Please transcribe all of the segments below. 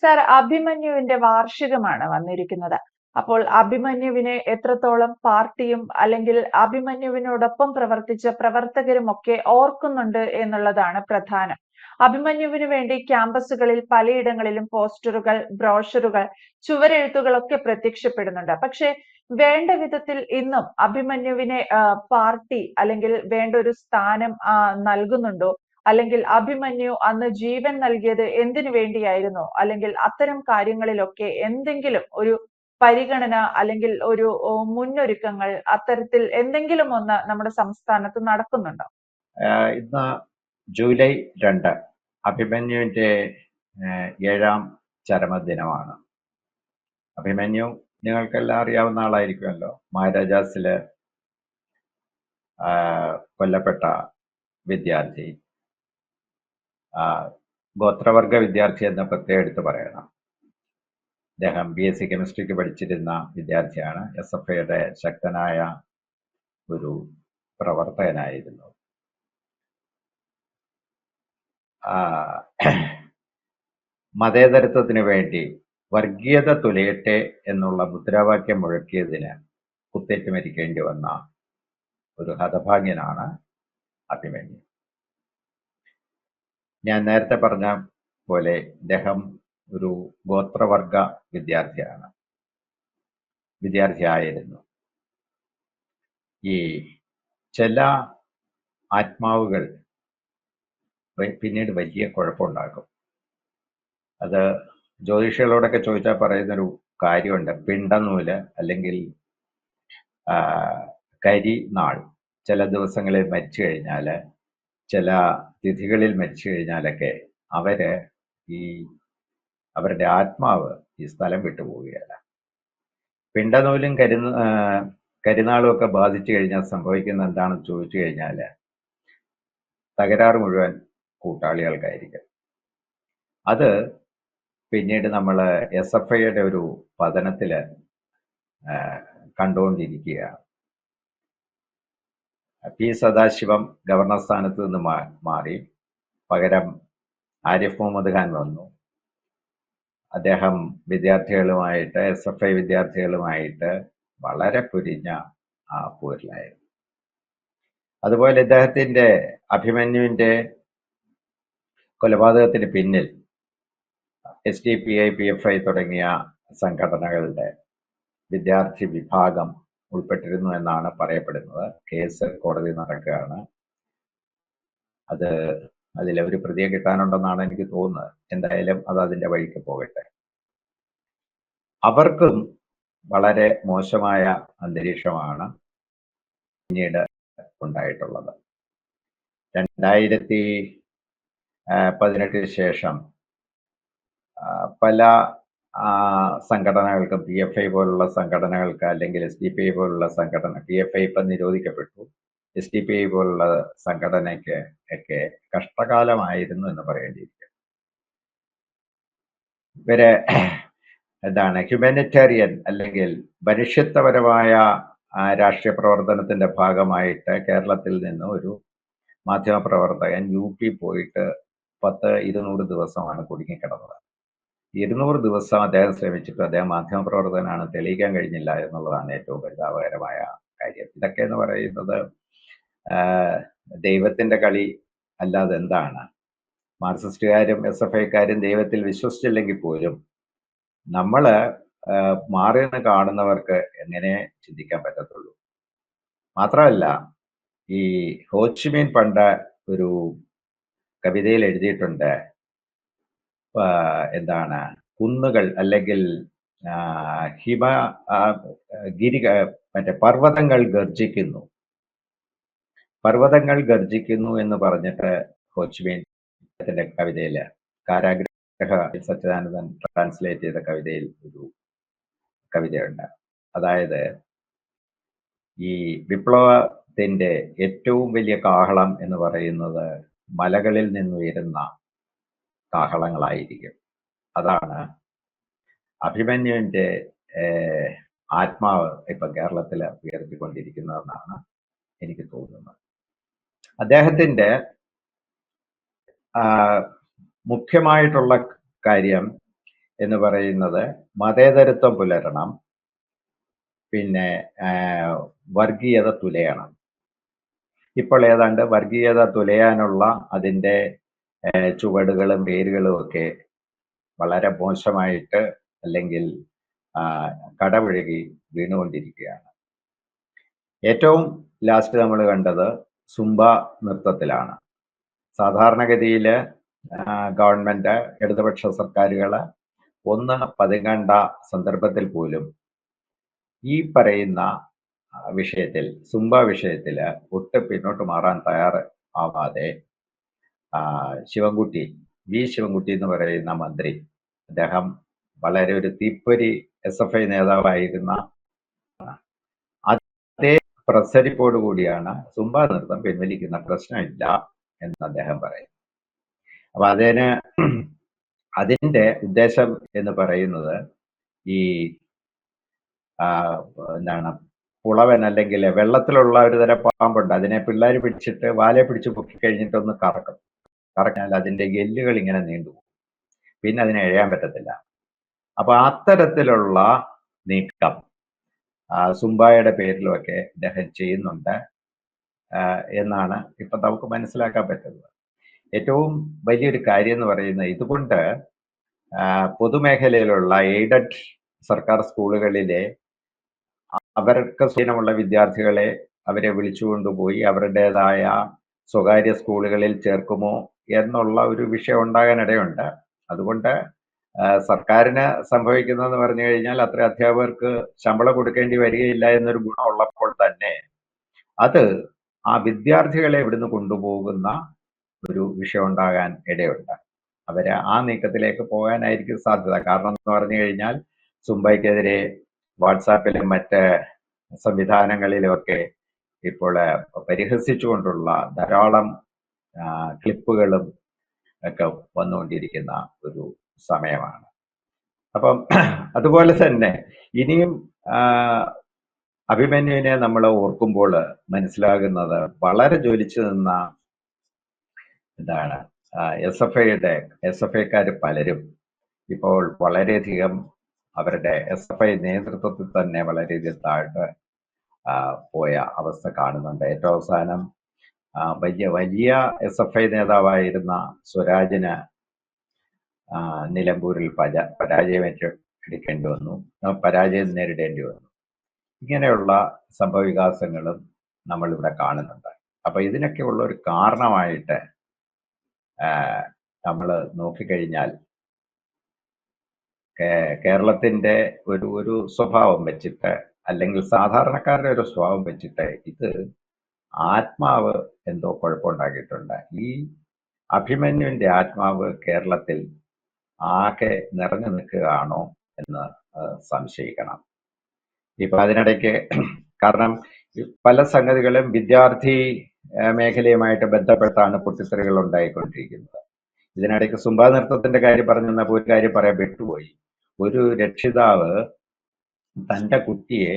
Sir, അഭിമന്യുവിന്റെ വാർഷികമാണ് വന്നിരിക്കുന്നത്. അപ്പോൾ അഭിമന്യുവിനെ എത്രത്തോളം പാർട്ടിയും അല്ലെങ്കിൽ അഭിമന്യുവിനോടൊപ്പം പ്രവർത്തിച്ച പ്രവർത്തകരും ഒക്കെ ഓർക്കുന്നുണ്ട് എന്നുള്ളതാണ് പ്രധാനം. അഭിമന്യുവിന് വേണ്ടി ക്യാമ്പസുകളിൽ പലയിടങ്ങളിലും പോസ്റ്ററുകൾ, ബ്രോഷറുകൾ, ചുവരെഴുത്തുകളൊക്കെ പ്രത്യക്ഷപ്പെടുന്നുണ്ട്. പക്ഷെ വേണ്ട വിധത്തിൽ ഇന്നും അഭിമന്യുവിനെ പാർട്ടി അല്ലെങ്കിൽ വേണ്ട ഒരു സ്ഥാനം നൽകുന്നുണ്ടോ? അല്ലെങ്കിൽ അഭിമന്യു അന്ന് ജീവൻ നൽകിയത് എന്തിനു വേണ്ടിയായിരുന്നു? അല്ലെങ്കിൽ അത്തരം കാര്യങ്ങളിലൊക്കെ എന്തെങ്കിലും ഒരു പരിഗണന അല്ലെങ്കിൽ ഒരു മുന്നൊരുക്കങ്ങൾ അത്തരത്തിൽ എന്തെങ്കിലും ഒന്ന് നമ്മുടെ സംസ്ഥാനത്ത് നടക്കുന്നുണ്ടോ? ഇന്ന് ജൂലൈ 2 അഭിമന്യുവിന്റെ 7ാം ചരമദിനമാണ്. അഭിമന്യു നിങ്ങൾക്കെല്ലാം അറിയാവുന്ന ആളായിരിക്കുമല്ലോ. മഹാരാജാസില് കൊല്ലപ്പെട്ട വിദ്യാർത്ഥി, ഗോത്രവർഗ വിദ്യാർത്ഥി എന്ന് പ്രത്യേകം എടുത്ത് പറയണം. അദ്ദേഹം BSc കെമിസ്ട്രിക്ക് പഠിച്ചിരുന്ന വിദ്യാർത്ഥിയാണ്. SFIയുടെ ശക്തനായ ഒരു പ്രവർത്തകനായിരുന്നു. മതേതരത്വത്തിന് വേണ്ടി വർഗീയത തുലയട്ടെ എന്നുള്ള മുദ്രാവാക്യം മുഴക്കിയതിന് കുത്തേറ്റ് മരിക്കേണ്ടി വന്ന ഒരു ഹതഭാഗ്യനാണ് അഭിമന്യു. ഞാൻ നേരത്തെ പറഞ്ഞ പോലെ ഇദ്ദേഹം ഒരു ഗോത്രവർഗ വിദ്യാർത്ഥിയായിരുന്നു. ഈ ചില ആത്മാവുകൾ പിന്നീട് വലിയ കുഴപ്പമുണ്ടാക്കും. അത് ജ്യോതിഷികളോടൊക്കെ ചോദിച്ചാൽ പറയുന്നൊരു കാര്യമുണ്ട്. പിണ്ടനൂല് അല്ലെങ്കിൽ കരിനാൾ ചില ദിവസങ്ങളിൽ മരിച്ചു കഴിഞ്ഞാൽ, ചില തിഥികളിൽ മരിച്ചു കഴിഞ്ഞാലൊക്കെ അവരുടെ ആത്മാവ് ഈ സ്ഥലം വിട്ടുപോവുകയല്ല. പിണ്ടനൂലും കരിനാളും ഒക്കെ ബാധിച്ചു കഴിഞ്ഞാൽ സംഭവിക്കുന്ന എന്താണെന്ന് ചോദിച്ചു കഴിഞ്ഞാൽ തകരാറ് മുഴുവൻ കൂട്ടാളികൾക്കായിരിക്കും. അത് പിന്നീട് നമ്മൾ SFIയുടെ ഒരു പതനത്തിൽ കണ്ടുകൊണ്ടിരിക്കുകയാണ്. P. സദാശിവം ഗവർണർ സ്ഥാനത്ത് നിന്ന് മാറി പകരം ആരിഫ് മുഹമ്മദ് ഖാൻ വന്നു. അദ്ദേഹം വിദ്യാർത്ഥികളുമായിട്ട്, SFI വിദ്യാർത്ഥികളുമായിട്ട് വളരെ പൊരിഞ്ഞ പോരിലായിരുന്നു. അതുപോലെ ഇദ്ദേഹത്തിന്റെ അഭിമന്യുവിന്റെ കൊലപാതകത്തിന് പിന്നിൽ SDPI, PFI തുടങ്ങിയ സംഘടനകളുടെ വിദ്യാർത്ഥി വിഭാഗം ഉൾപ്പെട്ടിരുന്നു എന്നാണ് പറയപ്പെടുന്നത്. കേസ് കോടതി നടക്കുകയാണ്. അതിൽ ഒരു പ്രതിയെ കിട്ടാനുണ്ടെന്നാണ് എനിക്ക് തോന്നുന്നത്. എന്തായാലും അത് അതിന്റെ വഴിക്ക് പോകട്ടെ. അവർക്കും വളരെ മോശമായ അന്തരീക്ഷമാണ് പിന്നീട് ഉണ്ടായിട്ടുള്ളത്. 2018 ശേഷം പല സംഘടനകൾക്കും, PFI പോലുള്ള സംഘടനകൾക്ക് അല്ലെങ്കിൽ SDPI പോലുള്ള സംഘടന, PFI ഇപ്പം നിരോധിക്കപ്പെട്ടു, SDPI പോലുള്ള സംഘടനയ്ക്ക് ഒക്കെ കഷ്ടകാലമായിരുന്നു എന്ന് പറയേണ്ടിയിരിക്കും. ഇവരെ ഹ്യൂമാനിറ്റേറിയൻ അല്ലെങ്കിൽ മനുഷ്യത്വപരമായ രാഷ്ട്രീയ പ്രവർത്തനത്തിന്റെ ഭാഗമായിട്ട് കേരളത്തിൽ നിന്ന് ഒരു മാധ്യമപ്രവർത്തകൻ UP പോയിട്ട് 200 ദിവസമാണ് കുടുങ്ങിക്കിടന്നത്. 200 ദിവസം അദ്ദേഹം ശ്രമിച്ചിട്ട് അദ്ദേഹം മാധ്യമപ്രവർത്തകനാണ് തെളിയിക്കാൻ കഴിഞ്ഞില്ല എന്നുള്ളതാണ് ഏറ്റവും പരിതാപകരമായ കാര്യം. ഇതൊക്കെ എന്ന് പറയുന്നത് ദൈവത്തിന്റെ കളി അല്ലാതെ എന്താണ്? മാർക്സിസ്റ്റുകാരും SFIക്കാരും ദൈവത്തിൽ വിശ്വസിച്ചില്ലെങ്കിൽ പോലും നമ്മള് മാറി നിന്ന് കാണുന്നവർക്ക് എങ്ങനെ ചിന്തിക്കാൻ പറ്റത്തുള്ളൂ. മാത്രമല്ല, ഈ ഹോച്ചിമിൻ പണ്ട് ഒരു കവിതയിൽ എഴുതിയിട്ടുണ്ട്, എന്താണ്, കുന്നുകൾ അല്ലെങ്കിൽ പർവ്വതങ്ങൾ ഗർജിക്കുന്നു എന്ന് പറഞ്ഞിട്ട് ഹോച്ചിമിൻ കവിതയില്, കാരാഗ്രഹ സച്ചിദാനന്ദൻ ട്രാൻസ്ലേറ്റ് ചെയ്ത കവിതയിൽ ഒരു കവിതയുണ്ട്. അതായത് ഈ വിപ്ലവത്തിന്റെ ഏറ്റവും വലിയ കാഹളം എന്ന് പറയുന്നത് മലകളിൽ നിന്നുയരുന്ന കാഹളങ്ങളായിരിക്കും. അതാണ് അഭിമന്യുവിന്റെ ആത്മാവ് ഇപ്പൊ കേരളത്തിൽ ഉയർത്തിക്കൊണ്ടിരിക്കുന്നതെന്നാണ് എനിക്ക് തോന്നുന്നത്. അദ്ദേഹത്തിന്റെ മുഖ്യമായിട്ടുള്ള കാര്യം എന്ന് പറയുന്നത് മതേതരത്വം പുലരണം, പിന്നെ വർഗീയത തുലയണം. ഇപ്പോൾ ഏതാണ്ട് വർഗീയത തുലയാനുള്ള അതിൻ്റെ ചുവടുകളും വേരുകളും ഒക്കെ വളരെ മോശമായിട്ട് അല്ലെങ്കിൽ കടപുഴകി വീണുകൊണ്ടിരിക്കുകയാണ്. ഏറ്റവും ലാസ്റ്റ് നമ്മൾ കണ്ടത് സുംബ നൃത്തത്തിലാണ്. സാധാരണഗതിയിൽ ഗവൺമെന്റ് ഇടതുപക്ഷ സർക്കാരുകൾ ഒന്ന് പതുങ്ങേണ്ട സന്ദർഭത്തിൽ പോലും ഈ പറയുന്ന വിഷയത്തിൽ, സുംബ വിഷയത്തിൽ ഒട്ട് പിന്നോട്ട് മാറാൻ തയ്യാറാവാതെ ശിവൻകുട്ടി, വി ശിവൻകുട്ടി എന്ന് പറയുന്ന മന്ത്രി, അദ്ദേഹം വളരെ ഒരു തീപ്പൊരി SFI നേതാവായിരുന്ന അതേ പ്രസരിപ്പോടു കൂടിയാണ് സുംബ നൃത്തം പിൻവലിക്കുന്ന പ്രശ്നമില്ല എന്ന് അദ്ദേഹം പറയും. അപ്പൊ അതിന്റെ ഉദ്ദേശം എന്ന് പറയുന്നത് ഈ എന്താണ് പുളവൻ അല്ലെങ്കിൽ വെള്ളത്തിലുള്ള ഒരു തരം പാമ്പുണ്ട്, അതിനെ പിള്ളേർ പിടിച്ചിട്ട് വാലെ പിടിച്ച് പൊക്കി കഴിഞ്ഞിട്ടൊന്ന് കറക്കിയാൽ അതിന്റെ എല്ലുകൾ ഇങ്ങനെ നീണ്ടുപോകും, പിന്നെ അതിനെ എഴയാൻ പറ്റത്തില്ല. അപ്പൊ അത്തരത്തിലുള്ള നീക്കം സുംബായുടെ പേരിലുമൊക്കെ അദ്ദേഹം ചെയ്യുന്നുണ്ട് എന്നാണ് ഇപ്പൊ നമുക്ക് മനസ്സിലാക്കാൻ പറ്റുന്നത്. ഏറ്റവും വലിയൊരു കാര്യം എന്ന് പറയുന്നത്, ഇതുകൊണ്ട് പൊതുമേഖലയിലുള്ള എയ്ഡഡ് സർക്കാർ സ്കൂളുകളിലെ അവർക്ക് സ്വാധീനമുള്ള വിദ്യാർത്ഥികളെ അവരെ വിളിച്ചുകൊണ്ടുപോയി അവരുടേതായ സ്വകാര്യ സ്കൂളുകളിൽ ചേർക്കുമോ എന്നുള്ള ഒരു വിഷയം ഉണ്ടാകാനിടയുണ്ട്. അതുകൊണ്ട് സർക്കാരിന് സംഭവിക്കുന്നതെന്ന് പറഞ്ഞു കഴിഞ്ഞാൽ അത്ര അധ്യാപകർക്ക് ശമ്പളം കൊടുക്കേണ്ടി വരികയില്ല എന്നൊരു ഗുണമുള്ളപ്പോൾ തന്നെ അത് ആ വിദ്യാർത്ഥികളെ ഇവിടുന്ന് കൊണ്ടുപോകുന്ന ഒരു വിഷയം ഉണ്ടാകാൻ ഇടയുണ്ട്. അവര് ആ നീക്കത്തിലേക്ക് പോകാനായിരിക്കും സാധ്യത. കാരണം എന്ന് പറഞ്ഞു കഴിഞ്ഞാൽ സുംബയ്ക്കെതിരെ വാട്സാപ്പിലും മറ്റ് സംവിധാനങ്ങളിലുമൊക്കെ ഇപ്പോൾ പരിഹസിച്ചുകൊണ്ടുള്ള ധാരാളം ക്ലിപ്പുകളും ഒക്കെ വന്നുകൊണ്ടിരിക്കുന്ന ഒരു സമയമാണ്. അപ്പം അതുപോലെ തന്നെ ഇനിയും അഭിമന്യുവിനെ നമ്മൾ ഓർക്കുമ്പോൾ മനസ്സിലാകുന്നത്, വളരെ ജ്വലിച്ചു നിന്ന എന്താണ് SFIക്കാർ പലരും ഇപ്പോൾ വളരെയധികം അവരുടെ SFI നേതൃത്വത്തിൽ തന്നെ വളരെയധികം താഴ്ത്ത് പോയ അവസ്ഥ കാണുന്നുണ്ട്. ഏറ്റവും അവസാനം വലിയ SFI നേതാവായിരുന്ന സ്വരാജിന് നിലമ്പൂരിൽ പരാജയം നേരിടേണ്ടി വന്നു. ഇങ്ങനെയുള്ള സംഭവവികാസങ്ങളും നമ്മളിവിടെ കാണുന്നുണ്ട്. അപ്പൊ ഇതിനൊക്കെ ഉള്ള ഒരു കാരണമായിട്ട് നമ്മൾ നോക്കിക്കഴിഞ്ഞാൽ കേരളത്തിന്റെ ഒരു സ്വഭാവം വെച്ചിട്ട്, അല്ലെങ്കിൽ സാധാരണക്കാരുടെ ഒരു സ്വഭാവം വെച്ചിട്ട്, ഇത് ആത്മാവ് എന്തോ കുഴപ്പമുണ്ടാക്കിയിട്ടുണ്ട്. ഈ അഭിമന്യുവിന്റെ ആത്മാവ് കേരളത്തിൽ ആകെ നിറഞ്ഞു നിൽക്കുകയാണോ എന്ന് സംശയിക്കണം. ഇപ്പൊ അതിനിടയ്ക്ക്, കാരണം പല സംഗതികളും വിദ്യാർത്ഥി മേഖലയുമായിട്ട് ബന്ധപ്പെട്ടാണ് പൊട്ടിത്തെറികൾ ഉണ്ടായിക്കൊണ്ടിരിക്കുന്നത്. ഇതിനിടയ്ക്ക് സുംബ നൃത്തത്തിന്റെ കാര്യം പറഞ്ഞു തന്നപ്പോൾ ഒരു കാര്യം പറയാൻ വിട്ടുപോയി. ഒരു രക്ഷിതാവ് തന്റെ കുട്ടിയെ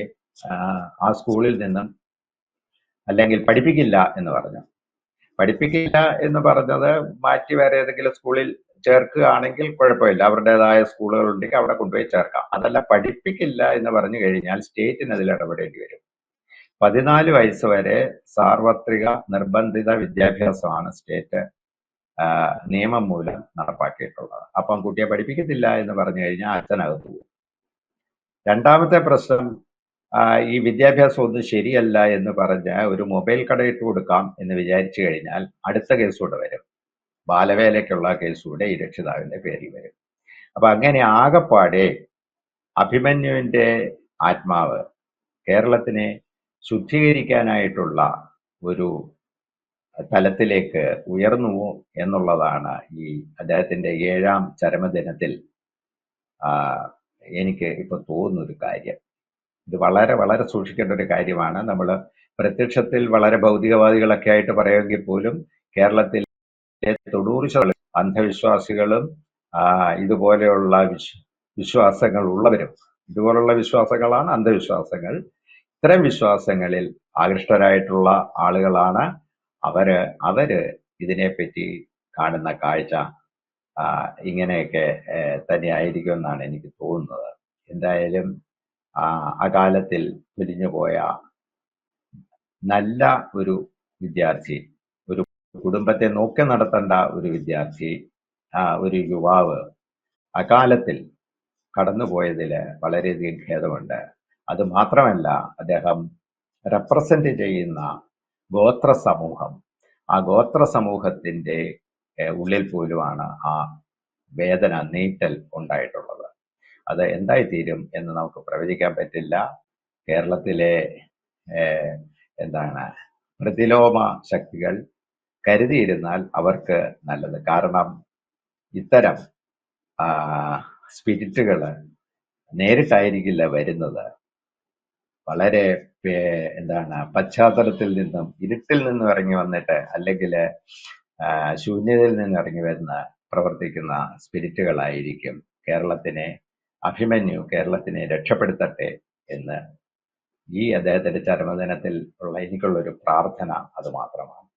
ആ സ്കൂളിൽ നിന്നും അല്ലെങ്കിൽ പഠിപ്പിക്കില്ല എന്ന് പറഞ്ഞു. പഠിപ്പിക്കില്ല എന്ന് പറഞ്ഞത് മാറ്റി വേറെ ഏതെങ്കിലും സ്കൂളിൽ ചേർക്കുകയാണെങ്കിൽ കുഴപ്പമില്ല, അവരുടേതായ സ്കൂളുകൾ ഉണ്ടെങ്കിൽ അവിടെ കൊണ്ടുപോയി ചേർക്കാം. അതല്ല, പഠിപ്പിക്കില്ല എന്ന് പറഞ്ഞു കഴിഞ്ഞാൽ സ്റ്റേറ്റിന് അതിൽ ഇടപെടേണ്ടി വരും. 14 വയസ്സ് വരെ സാർവത്രിക നിർബന്ധിത വിദ്യാഭ്യാസമാണ് സ്റ്റേറ്റ് നിയമം മൂലം നടപ്പാക്കിയിട്ടുള്ളത്. അപ്പം കുട്ടിയെ പഠിപ്പിക്കത്തില്ല എന്ന് പറഞ്ഞു കഴിഞ്ഞാൽ അച്ഛനകത്ത് പോകും. രണ്ടാമത്തെ പ്രശ്നം, ഈ വിദ്യാഭ്യാസം ഒന്നും ശരിയല്ല എന്ന് പറഞ്ഞ് ഒരു മൊബൈൽ കട ഇട്ട് കൊടുക്കാം എന്ന് വിചാരിച്ചു കഴിഞ്ഞാൽ അടുത്ത കേസ് കൂടെ വരും. ബാലവേലയ്ക്കുള്ള കേസ് കൂടെ ഈ രക്ഷിതാവിന്റെ പേരിൽ വരും. അപ്പൊ അങ്ങനെ ആകപ്പാടെ അഭിമന്യുവിന്റെ ആത്മാവ് കേരളത്തിനെ ശുദ്ധീകരിക്കാനായിട്ടുള്ള ഒരു തലത്തിലേക്ക് ഉയർന്നുവോ എന്നുള്ളതാണ് ഈ അദ്ദേഹത്തിന്റെ 7ാം ചരമദിനത്തിൽ എനിക്ക് ഇപ്പൊ തോന്നുന്നൊരു കാര്യം. ഇത് വളരെ വളരെ സൂക്ഷിക്കേണ്ട ഒരു കാര്യമാണ്. നമ്മൾ പ്രത്യക്ഷത്തിൽ വളരെ ഭൗതികവാദികളൊക്കെ ആയിട്ട് പറയുമെങ്കിൽ പോലും കേരളത്തിലെ 90% അന്ധവിശ്വാസികളും ഇതുപോലെയുള്ള വിശ്വാസങ്ങൾ ഉള്ളവരും, ഇതുപോലുള്ള വിശ്വാസങ്ങളാണ് അന്ധവിശ്വാസങ്ങൾ. ഇത്തരം വിശ്വാസങ്ങളിൽ ആകൃഷ്ടരായിട്ടുള്ള ആളുകളാണ് അവര് ഇതിനെപ്പറ്റി കാണുന്ന കാഴ്ച ഇങ്ങനെയൊക്കെ തന്നെയായിരിക്കും എന്നാണ് എനിക്ക് തോന്നുന്നത്. എന്തായാലും അകാലത്തിൽ പിരിഞ്ഞുപോയ നല്ല ഒരു വിദ്യാർത്ഥി, ഒരു കുടുംബത്തെ നോക്കി നടത്തേണ്ട ഒരു വിദ്യാർത്ഥി, ഒരു യുവാവ് അകാലത്തിൽ കടന്നുപോയതിൽ വളരെയധികം ഖേദമുണ്ട്. അത് മാത്രമല്ല, അദ്ദേഹം റെപ്രസെന്റ് ചെയ്യുന്ന ഗോത്ര സമൂഹം, ആ ഗോത്ര സമൂഹത്തിന്റെ ഉള്ളിൽ പോലുമാണ് ആ വേദന, നീറ്റൽ ഉണ്ടായിട്ടുള്ളത്. അത് എന്തായിത്തീരും എന്ന് നമുക്ക് പ്രവചിക്കാൻ പറ്റില്ല. കേരളത്തിലെ പ്രതിലോമ ശക്തികൾ കരുതിയിരുന്നാൽ അവർക്ക് നല്ലത്. കാരണം ഇത്തരം സ്പിരിറ്റുകൾ നേരിട്ടായിരിക്കില്ല വരുന്നത്. വളരെ പശ്ചാത്തലത്തിൽ നിന്നും, ഇരുട്ടിൽ നിന്നും ഇറങ്ങി വന്നിട്ട്, അല്ലെങ്കിൽ ശൂന്യതയിൽ നിന്ന് ഇറങ്ങി വരുന്ന പ്രവർത്തിക്കുന്ന സ്പിരിറ്റുകളായിരിക്കും. കേരളത്തിനെ രക്ഷപ്പെടുത്തട്ടെ എന്ന് ഈ അദ്ദേഹത്തിന്റെ ചരമദിനത്തിൽ ഉള്ള എനിക്കുള്ളൊരു പ്രാർത്ഥന അത് മാത്രമാണ്.